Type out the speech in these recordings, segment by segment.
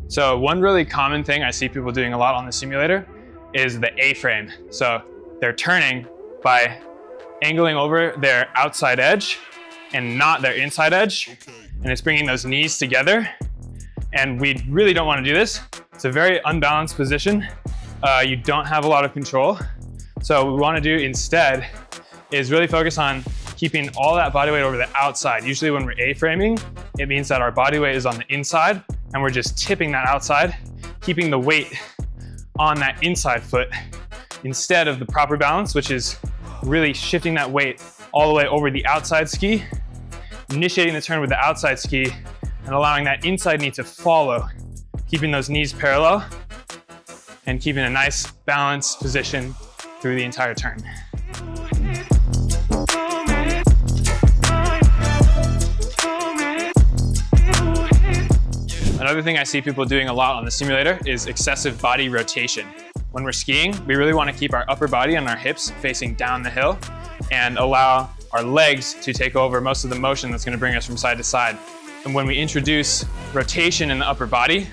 So one really common thing I see people doing a lot on the simulator is the A-frame. So they're turning by angling over their outside edge and not their inside edge. And it's bringing those knees together. And we really don't want to do this. It's a very unbalanced position. You don't have a lot of control. So what we want to do instead is really focus on keeping all that body weight over the outside. Usually when we're A-framing, it means that our body weight is on the inside and we're just tipping that outside, keeping the weight on that inside foot instead of the proper balance, which is really shifting that weight all the way over the outside ski, initiating the turn with the outside ski, and allowing that inside knee to follow, keeping those knees parallel and keeping a nice balanced position through the entire turn. Another thing I see people doing a lot on the simulator is excessive body rotation. When we're skiing, we really want to keep our upper body and our hips facing down the hill and allow our legs to take over most of the motion that's going to bring us from side to side. And when we introduce rotation in the upper body,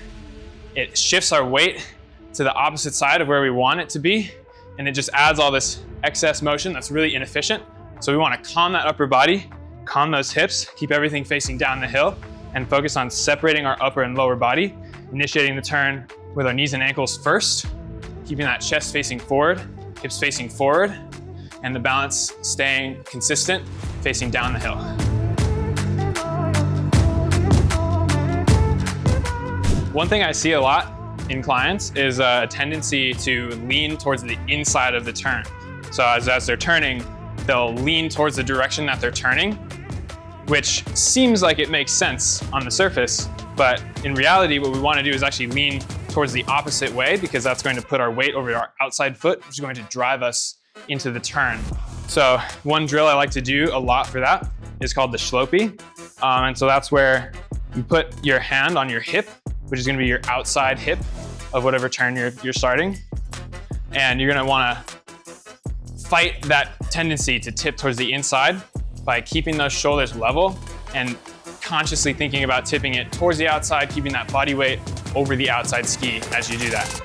it shifts our weight to the opposite side of where we want it to be, and it just adds all this excess motion that's really inefficient. So we want to calm that upper body, calm those hips, keep everything facing down the hill, and focus on separating our upper and lower body, initiating the turn with our knees and ankles first, keeping that chest facing forward, hips facing forward, and the balance staying consistent, facing down the hill. One thing I see a lot in clients is a tendency to lean towards the inside of the turn. So as they're turning, they'll lean towards the direction that they're turning, which seems like it makes sense on the surface, but in reality, what we want to do is actually lean towards the opposite way, because that's going to put our weight over our outside foot, which is going to drive us into the turn. So one drill I like to do a lot for that is called the Schlopie. And so that's where you put your hand on your hip, which is going to be your outside hip of whatever turn you're starting. And you're going to want to fight that tendency to tip towards the inside by keeping those shoulders level and consciously thinking about tipping it towards the outside, keeping that body weight over the outside ski as you do that.